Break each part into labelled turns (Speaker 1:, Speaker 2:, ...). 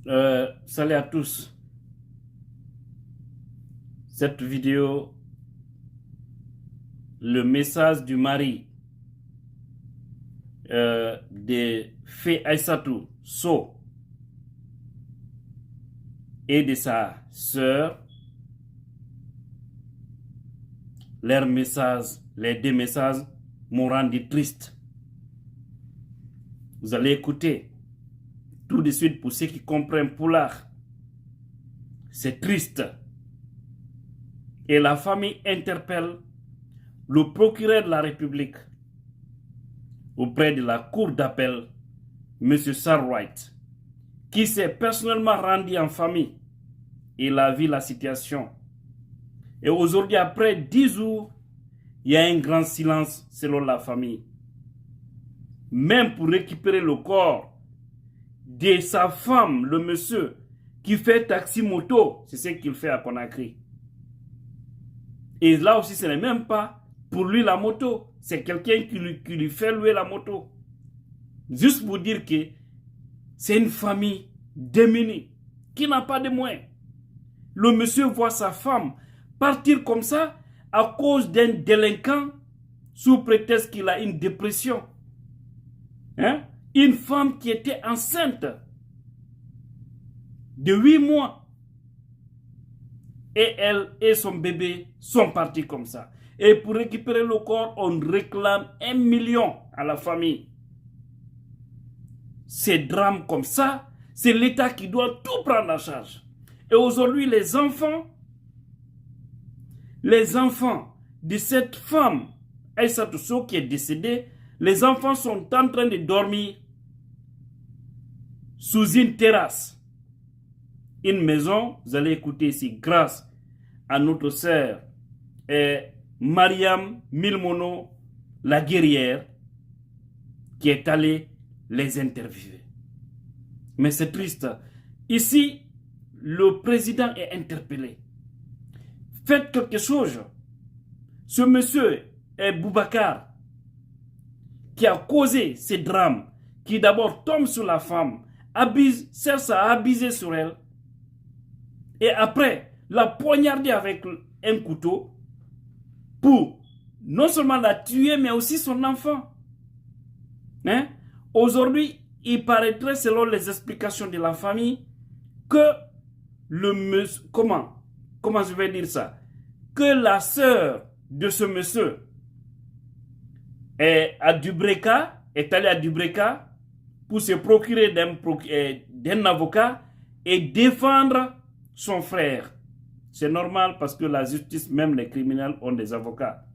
Speaker 1: Salut à tous. Cette vidéo, le message du mari de Fé Aïssatou So et de sa sœur, leurs messages, les deux messages m'ont rendu triste. Vous allez écouter tout de suite pour ceux qui comprennent Pulaar. C'est triste. Et la famille interpelle le procureur de la République auprès de la cour d'appel, M. Sarwright, qui s'est personnellement rendu en famille. Il a vu la situation. Et aujourd'hui, après 10 jours, il y a un grand silence selon la famille. Même pour récupérer le corps de sa femme, le monsieur qui fait taxi-moto, c'est ce qu'il fait à Conakry. Et là aussi, ce n'est même pas pour lui la moto, c'est quelqu'un qui lui fait louer la moto. Juste pour dire que c'est une famille démunie, qui n'a pas de moyens. Le monsieur voit sa femme partir comme ça à cause d'un délinquant sous prétexte qu'il a une dépression. Une femme qui était enceinte de 8 mois. Et elle et son bébé sont partis comme ça. Et pour récupérer le corps, on réclame 1 million à la famille. Ces drames comme ça, c'est l'État qui doit tout prendre en charge. Et aujourd'hui, les enfants de cette femme, Aïssatou So, qui est décédée, les enfants sont en train de dormir sous une terrasse. Une maison, vous allez écouter ici, grâce à notre sœur Mariam Milmono, la guerrière, qui est allée les interviewer. Mais c'est triste. Ici, le président est interpellé. Faites quelque chose. Ce monsieur est Boubacar, qui a causé ces drames, qui d'abord tombe sur la femme, cherche à abuser sur elle, et après la poignarder avec un couteau pour non seulement la tuer, mais aussi son enfant. Aujourd'hui, il paraîtrait, selon les explications de la famille, que le monsieur, comment je vais dire ça, que la sœur de ce monsieur est allée à Dubreka pour se procurer d'un avocat et défendre son frère. C'est normal parce que la justice, même les criminels, ont des avocats.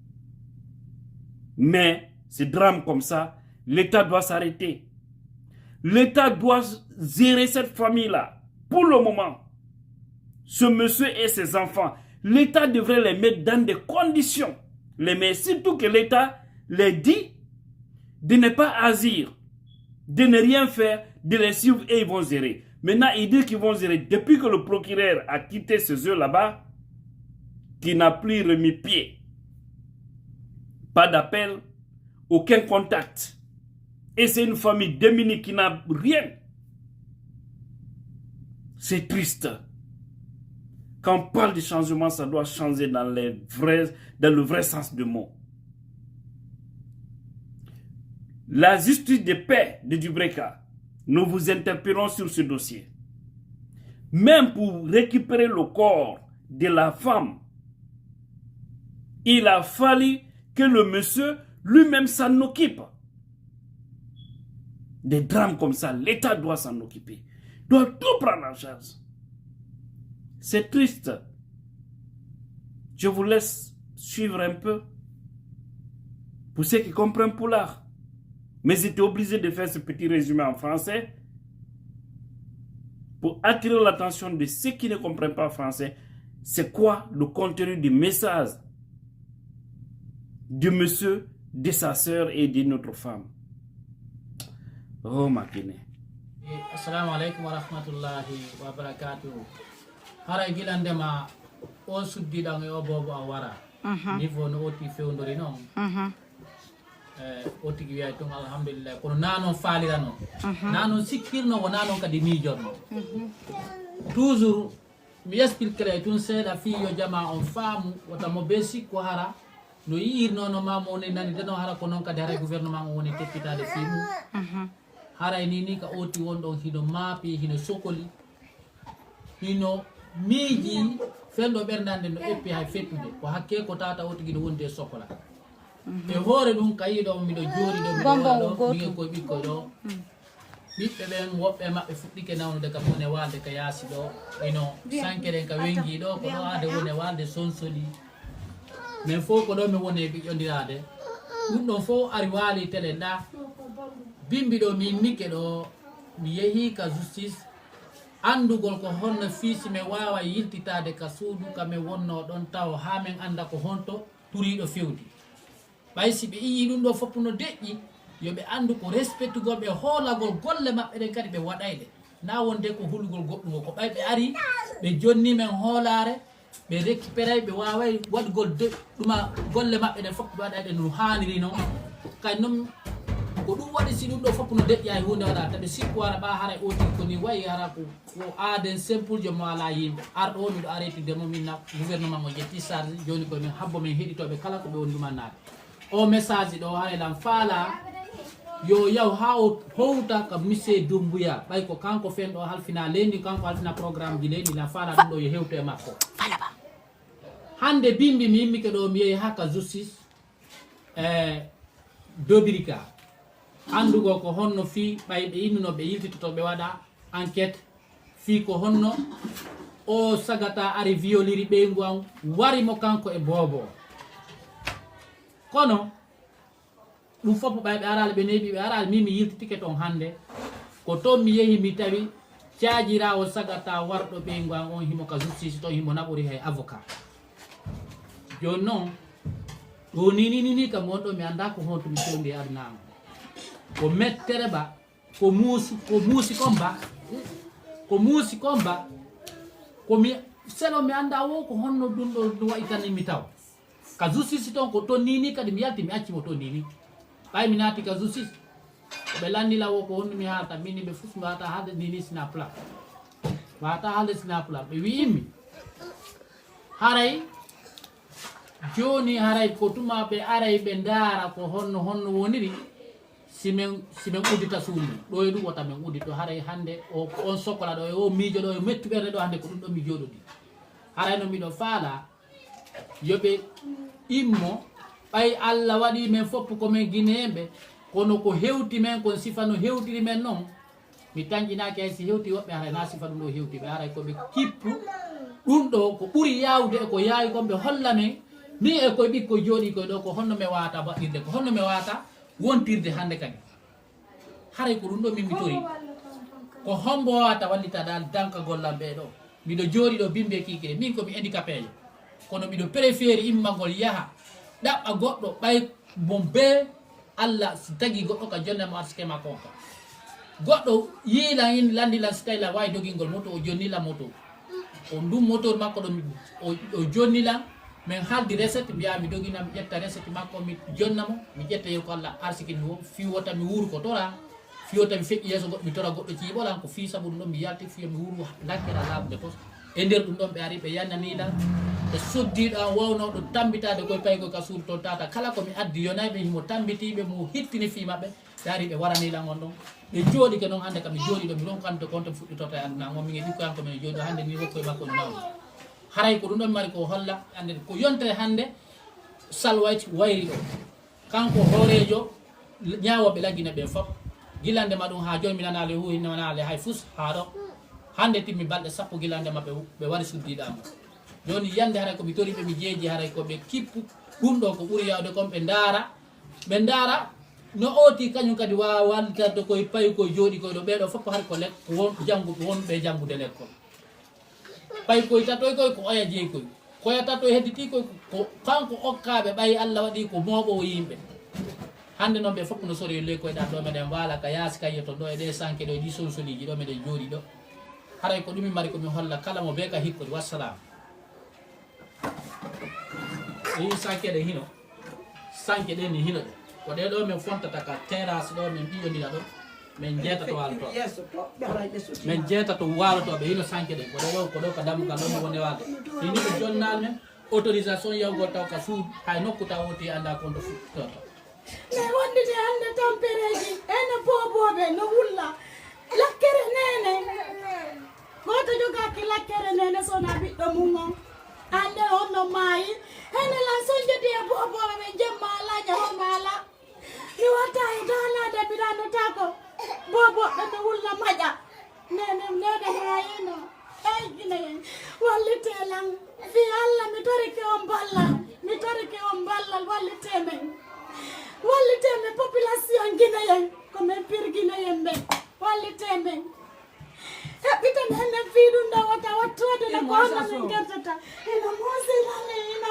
Speaker 1: Mais ces drames comme ça, l'État doit s'arrêter. L'État doit gérer cette famille-là. Pour le moment, ce monsieur et ses enfants, l'État devrait les mettre dans des conditions. Mais surtout que l'État les dit de ne pas agir, de ne rien faire, de les suivre et ils vont gérer. Maintenant, ils disent qu'ils vont gérer. Depuis que le procureur a quitté ces œufs là-bas, qui n'a plus remis pied. Pas d'appel, aucun contact. Et c'est une famille démunie qui n'a rien. C'est triste. Quand on parle de changement, ça doit changer dans le vrai sens du mot. La justice de paix de Dubreka, nous vous interpellons sur ce dossier. Même pour récupérer le corps de la femme, il a fallu que le monsieur lui-même s'en occupe. Des drames comme ça, l'État doit s'en occuper. Doit tout prendre en charge. C'est triste. Je vous laisse suivre un peu. Pour ceux qui comprennent Pulaar. Mais j'étais obligé de faire ce petit résumé en français pour attirer l'attention de ceux qui ne comprennent pas français. C'est quoi le contenu du message du monsieur, de sa sœur et de notre femme. Oh ma kine.
Speaker 2: Assalamu alaikum wa rahmatullahi wa barakatuh. Hara gilandema o suddiɗan e o bobo a wara niveau no oti fewdori noon o tigi wiya tun alhamdulillah kono nanon falirano nanon sikkirno ko nanon kadi miijorno toujours mi expliquerai tun seeɗa fi yo jama on faamu wata mo be sikko hara no yiirnono mamo woni nani deno hara ko noon kadi haray gouvernement o woni teppitade fi mum haray ni ka oti wonɗon hino maapi hino sokoli hino miiji fenɗo ɓerdande no eppi hay fettude ko hakke ko tata o tigi no wondi e sokola e hoore ɗum kayiɗo miɗo jooɗi ɗo miɗo miɗe koye ɓikkoy ɗo ɓiɓɓe ɓen woɓɓe maɓɓe fuɗɗike nawnude ka wone walde ka yaasi ɗo ino sankeɗen ka wengi ɗo ko ɗo ade wone walde sonsoli min fof ko ɗo mi woni e ɓiƴƴodirade ɗum ɗon fof ari waali télé ɗa bimbi ɗo min nikke ɗo mi yeehi ka justice andugol ko honno fiisi min wawa yiltitade ka suudu kamin wonno ɗon taw ha min anda ko honto turiɗo fewdi ɓay si ɓe iyi ɗum ɗo fof no deƴƴi yoɓe andu ko respectugol ɓe hoolagol golle maɓɓe ɗen kadi ɓe waɗayɗe na wonde ko hulugol goɗɗugo ko ɓay ɓe ari ɓe jonni men hoolare ɓe récupéray ɓe waway waɗgol ɗuma golle maɓɓe ɗen fof ɓe waɗayɗe no haniri noon kay noon ko ɗum waɗi si ɗum ɗo fof no deƴƴa e hunde waɗa taɓe sikku ara ɓa haray oti koni wayi hara ko aaden simple jomo ala yimɓe arɗo o miɗo arretidemo minna gouvernement o ƴetti charge joni koye min habbo min heɗitoɓe kala ko ɓe woni ɗumannade o message ɗo haray lan faala yo yaw ha o howta ka monsieur Doumbouya ɓay ko kanko fen ɗo halfina leydi kanko halfina programme ji leydi lan faala ɗum ɗo yo hewto e makko hande bimbi mi yimmike ɗo mi yeehi ha ka justice Dobirika andugo ko honno fi ɓayɓe innuno ɓe yiltitoto ɓe waɗa enquête fi ko honno o sagata ari violiri ɓeygu an warimo kanko e bobo kono ɗum fof ɓayɓe arale ɓe neeɓi ɓe arale min mi yiltitike toon hande ko toon mi yeehi mi tawi caajirawo sagata warɗo ɓeygu an on himo ka justice toon himo naɓori hay avocat joni noon ɗo ni kam wonɗo mi anda ko honto mi fewndi e aduna am ko mettere ba ko muusi komba komi selo mi anda wo ko honno ɗum ɗo ɗum wayi tan mi taw ka justice toon ko toon nini kadi mi yalti mi accimo toon nini ɓay mi naati ka justice ɓe landila wo ko honno mi haalta minni ɓe fof mi wata haalde nini sina plat ɓe wiyimmi haray joni haray ko tuma ɓe aray ɓe ndaara ko honno woniri simen uddita suudu ɗo e ɗum wota min uddito haray hande on sokola ɗo e o miijo ɗo e mettu ɓerde ɗo hande ko ɗum ɗo mi jooɗodi haray no miɗo faala yoɓe immo ɓay Allah waɗi men fopp komin guinéɓe kono ko hewti men kon sifa no hewtiri men noon mi tañƴinaki hay si hewti woɓɓe haray na sifa ɗum ɗo hewti ɓe haray koɓe kippu ɗum ɗo ko ɓuuri yawde e ko yaawi kon ɓe holla men ni e koye ɓikko jooɗi koye ɗo ko honno mi wawata baɗɗirde ko honno mi wawata wontirde hande kadi haray ko ɗum ɗo min mi tori ko hombo wawata wallitaɗa danka gollam ɓeɗo miɗo jooɗi ɗo bimbe kikire min komi handicapé kono miɗo préféri immagol yaaha ɗaɓɓa goɗɗo ɓay mon be Allah si tagi goɗɗo ka jonnemo arsike ma konka goɗɗo yiilan in landilan si tawi la wawi dogingol moto o jonnila moto o ndum motor makko ɗo o jonnilan min haaldi recette mbiya mi dogina mi ƴetta recette makko mi jonnamo mi ƴetta yew ko Allah arsiki mi fiwota mi wuuro ko tora fiyota mi feƴƴi yeeso goɗɗo mi tora goɗɗo ciiɓolan ko fi sabu ɗum ɗon mi yalti fiyo mi wuuro lankeɗa laabude tos e nder ɗum ɗon ɓe ari ɓe yannaniɗan ɓe soddiɗo an wawnawɗo tambitade koye paygoy ka suudu toon tata kala komi addi yonayɓe himo tambitiɓe mo hittini fi maɓɓe ɓe ari ɓe waraniɗan on ɗon ɓe jooɗike noon hande kam mi jooɗiɗo mi ɗon kande konto fuɗɗitota e aduna on min ɗikko yanko min jooɗo hande ni hokkoye makko no nawni haray ko ɗum ɗon mari ko holla ande ko yontere hande salwayt wayri ɗo kanko hoorejo ñawoɓe laggina ɓen fof gilande ma ɗum ha joni mi nanale huhinanale hay fus ha ɗo hande timmi balɗe sappo gilande ma ɓe wari suddiɗamo joni yande haray komi toriɓe mi jeeji haray koɓe kippu ɗum ɗo ko ɓuuri yawde kon ɓe ndaara no oti kañum kadi wawa wallitarde koye payi koye jooɗi koye ɗo ɓeɗo fof har ko lek won jangguɓe wonɓe janggude l'école ɓay koye tatoy koye ko oya jeeyi koye koya tatoy hedditi koye ko kanko okkaɓe ɓay Allah waɗi ko moɓowo yimɓe hande noon ɓe fof no sori ley koye ɗan ɗo meɗen waala ka yaasi kaye to ɗo e ɗe sanke ɗo e ɗi solsoliji ɗo meɗen jooɗi ɗo haray ko ɗumi mari komi holla kala mo be ka hikkodi wassalam yi sanke ɗe hino sanke ɗe ni hino ɗe ko de do men fontata ka terrasse do men biyondira do men jeta to walto men jeta to walto be hino sanke de ko do ka damu ka do wonde walto ni ko jonnal men autorisation yaw taw ka suud hay nokku tawoti anda ko do futto
Speaker 3: ne wonde de ande tampereji ene bobobe no wulla lakkere nene goto jogaki lakkere nene sona ɓiɗɗo mum ande onno maayi ene lan sonjodi e boboɓe ɓe jemma ala ñawma ala mi watta e dalade mbiɗano tako boboɓe no wulla maƴa nene maayino ey guinayen wallitelan fi allah mi torike on ballal wallitemen population guinayen komin pir guinayen ɓe wallitemen heɓɓiten henen fiiɗum ɗo wata wattode no gonno min gertata ina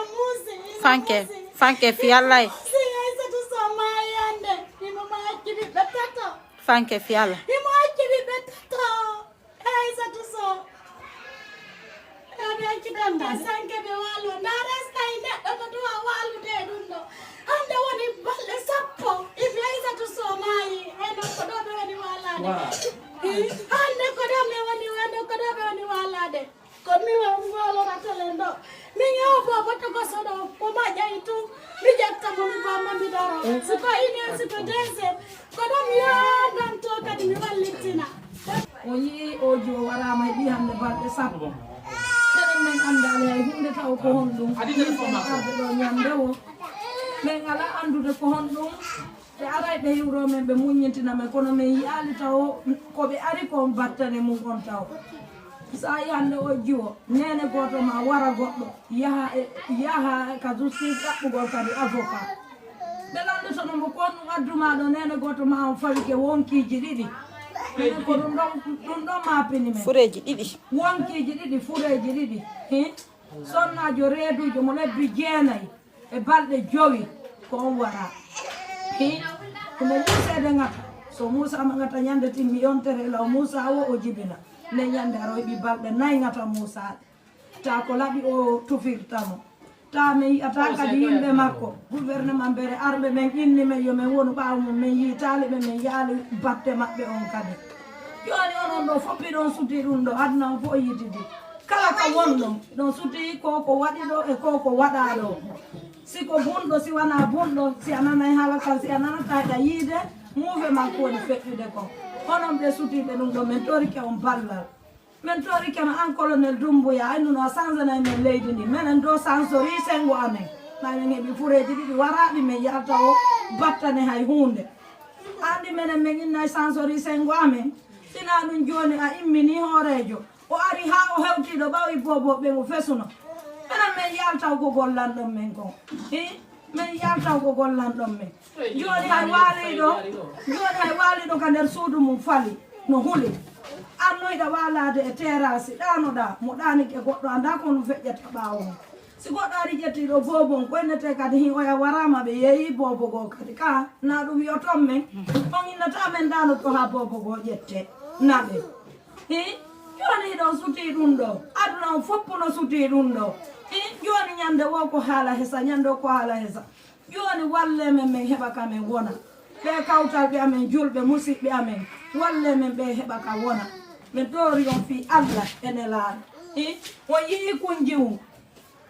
Speaker 3: muusi
Speaker 4: fanke fiyallay
Speaker 3: si aysatu so mayande imo ma acci ɓiɓɓe tato
Speaker 4: fanke fiyalla
Speaker 3: imo acci ɓiɓɓe tato aysatu so eɓe accitande sanke ɓe waalo nda restay neɗɗo no duwa waalude ɗum ɗo hande woni balɗe sappo ifi aysatu so maayi eno ko ɗo ɓe woni waalade hande ko ɗo mi woni waalade ko mi woloratalen ɗo min yewo bobo togosoɗo ko maƴay tu mi ƴettamo mi bamma mi daro siko ine siko deuxiéme ko ɗo mi yadan to kadi mi wallitina
Speaker 5: o yii oji o warama e ɗi hande balɗe sappo enen min andali hay hunde taw ko honɗum arde ɗo ñande o min ala andude ko honɗum ɓe aray ɓe hiwro men ɓe muññitina men kono min yiyaali taw koɓe ari kon battane mum on taw sa yi hande o jiwo nene goto ma wara goɗɗo yaha ka justice ɗaɓɓugol kadi avocat ɓe landutono mo kon ɗum adduma ɗo nene goto ma on fawike wonkiji ɗiɗi enen ko ɗum ɗon mapini men
Speaker 4: fureji ɗiɗi
Speaker 5: wonkiji ɗiɗi fureji ɗiɗi sonnajo reedujo mo lebbi 9 e balɗe 5 ko on wara komo musede ngata so musa ma ngata ñande timmi yontere law musa o jibina ne ñande aro heɓi balɗe 4 ngata musa ta ko laaɓi o tufirtamo ta min yiyata kadi yimɓe makko gouvernement mbere arɓe men inni men yo men wonu ɓaawo mum min yiitali ɓe min yaali batte maɓɓe on kadi joni onon ɗo foppi ɗon suti ɗum ɗo aduna on fof yitidi kala ko wonɗon ɗon suti koko waɗi ɗo e koko waɗa ɗo siko bunɗo si wona bunɗo si a nanay haala kan si a nanata ɗa yiide muuve makko woni feƴƴude kon onon ɓe sutiɓe ɗum ɗo min torike on ballal min torike no an colonel Doumbouya anduno a changenay men leydi ndi minen do sansori sengo amen mamin heeɓi fureji ɗiɗi waraɓi min yalta o battane hay hunde andi minen min innay sansori sengo amen sina ɗum joni a immini hoorejo o ari ha o hewtiɗo ɓawi boboɓe mo fesuno minen min yaltaw ko gollanɗon men kon min yaltaw ko gollanɗon men joni hay waaliɗo ka nder suudu mum fali no huuli annoyɗa walade e terrasse ɗanoɗa mo ɗanike goɗɗo anda kono feƴƴata ɓawo mum si goɗɗo ari ƴettiɗo bobon koynete kadi hin oya warama ɓe yeeyi bobo go kadi ka na ɗum wiyoton men on innata men ɗanoto ha bobo go ƴette naɓe joni ɗon suti ɗum ɗo aduna on foppu no suti ɗum ɗo joni ñande wo ko haala hesa ñande o ko haala hesa joni walle men min heɓa ka men wona ɓe kawtalɓe amen julɓe musidɓe amen walle men ɓe heɓa ka wona min ɗori on fi allah ene laara o yii kun jiwu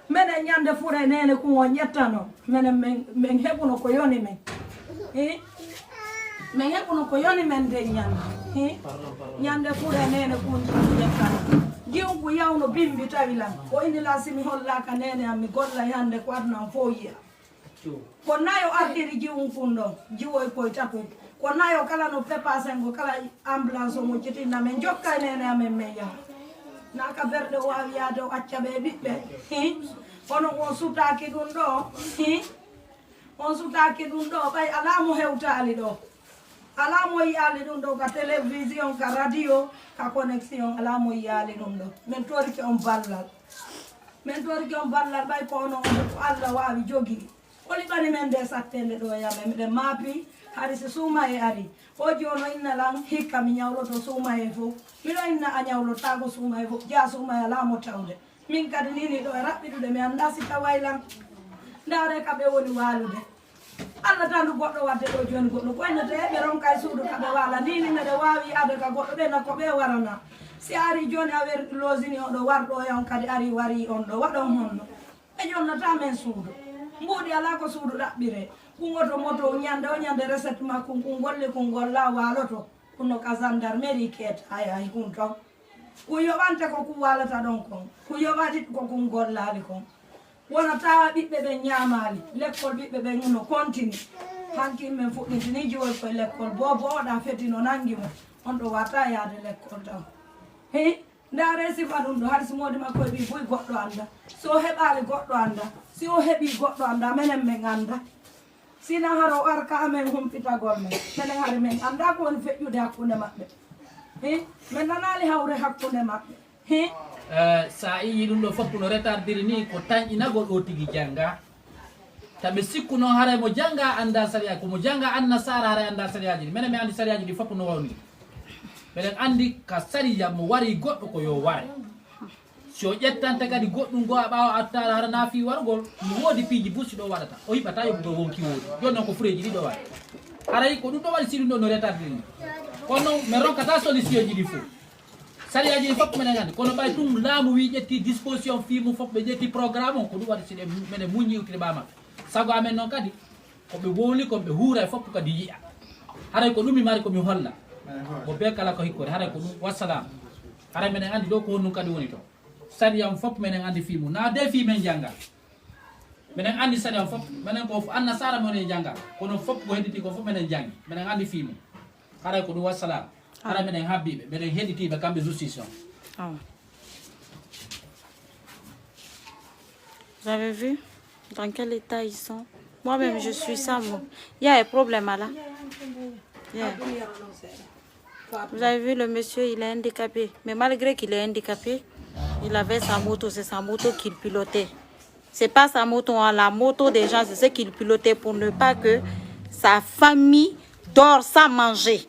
Speaker 5: minen ñande fure nene kun o ƴettano minen min heɓuno ko yoni men min heɓuno ko yoni men nde ñande fure nene kun ƴettano jiwngu yawno bimbi tawi lan o indila simi hollaka nene am mi golla hande ko aduna on fo yiya ko nayo ardiri jiwum kun ɗon jiwoy koye tatoy ko nayo kala no pepasengo kala ambulance o mo jitinna men jokka nene amen men yaha naka berɗe o wawi yaade o acca ɓe ɓiɓɓe hono on sutaki ɗum ɗo on sutaki ɗum ɗo ɓay ala mo hewtali ɗo ala mo yiyali ɗum ɗo ka télévision ka radio ka connexion ala mo yiyali ɗum ɗo min torike on ballal ɓay ko ono ko allah wawi jogui o liɓani men nde sattende ɗo yame miɗen maapi hari si suuma e ari o joni o inna lan hikka mi ñawloto suuma e fof miɗo inna a ñawlotago suuma e fof jeeya suuma e alamo tawde min kadi nini ɗo e raɓɓiɗude mi anda si taway lan ndaare ka ɓe woni walude Allah tan goɗɗo wadde ɗo joni goɗɗo koynete ɓe ronka e suudu kaɓe wala nini mbeɗe wawi ade ka goɗɗo ɓena ko ɓe warana si ari joni a werɗi losini oɗo warɗo e on kadi ari wari on ɗo waɗon honno ɓe jonnata men suudu mbuuɗi ala ko suudu ɗaɓɓire kungoto moto o ñande recette ma kun golli kun golla waloto kuno ka gendarmerie keetaya hay kun taw ku yoɓante ko ku walata ɗon kon ku yoɓati ko kun gollali kon wona tawa ɓiɓɓe ɓe ñamali l'école ɓiɓɓe ɓe no continue hanki men fuɗɗitini jiwol koye l'école bobo oɗa feti no nangi mo on ɗo wata yaade l'école taw he ndare sifa ɗum ɗo har si modi makko e ɓi boy goɗɗo anda so heɓali goɗɗo anda si o heeɓi goɗɗo anda menen men anda sina haro arka amen humpitagol men menen haare men anda ko woni feƴƴude hakkude maɓɓe he min nanali hawre hakkude maɓɓe he
Speaker 2: sa yi ɗum ɗo fof no retardiri ni ko tañƴinagol ɗo tigui jangga taɓe sikku noon haara mo jangga anda sariya komo jangga anna sara haara anda sariyaji ɗi minen mi andi sariyaji ɗi fof no wawni minen andi ka sariya mo wari goɗɗo ko yo ware so ƴettante kadi goɗɗum go a ɓawa attare hara naafi wargol mi woodi piiji bussi ɗo waɗata o yiɓata yoɓugo wonki woodi joni noon ko fureji ɗi ɗo waɗa haray ko ɗum ɗo waɗi si ɗum ɗo no retardiri ni kono noon mi ronkata solution ji ɗi fof sariyaji ɗi fof minen andi kono ɓay ɗum laamu wi ƴetti disposition fimu fof ɓe ƴetti programme on ko ɗum waɗi siɗe minen muñi iwtide ɓamaɓe sago amen noon kadi koɓe wowli koɓe huura e fof kadi yiya haray ko ɗum mi mari komi holla ko be kala ko hikkode haray ko ɗum wassalam haray minen andi ɗo ko honnum kadi woni to sariyam fof minen andi fimu na de fi men janggal minen andi sariyam fof minen ko anna sara men janggal kono fof ko hedditi ko fof minen jangi minen andi fimu haray ko ɗum wassalam haray minen habbiɓe minen heɗitiɓe kamɓe justice on.
Speaker 4: Vous avez vu dans quel état ils sont? Moi-même, je suis ça, moi. Il y a un problème là. Yeah. Vous avez vu, le monsieur, il est handicapé. Mais malgré qu'il est handicapé, il avait sa moto. C'est sa moto qu'il pilotait. C'est pas sa moto, hein. La moto des gens, c'est ce qu'il pilotait pour ne pas que sa famille dort sans manger.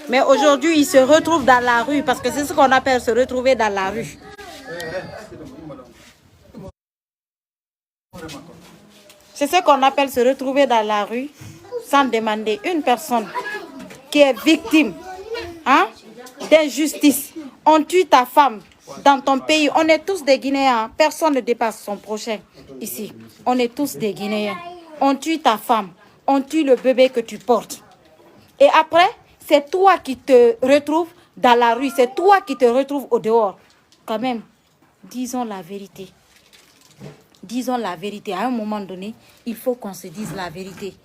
Speaker 4: Mais aujourd'hui, il se retrouve dans la rue parce que c'est ce qu'on appelle se retrouver dans la rue. C'est ce qu'on appelle se retrouver dans la rue sans demander. Une personne qui est victime, hein, d'injustice. On tue ta femme dans ton pays. On est tous des Guinéens. Personne ne dépasse son prochain ici. On est tous des Guinéens. On tue ta femme. On tue le bébé que tu portes. Et après, c'est toi qui te retrouves dans la rue. C'est toi qui te retrouves au dehors. Quand même, disons la vérité. Disons la vérité. À un moment donné, il faut qu'on se dise la vérité.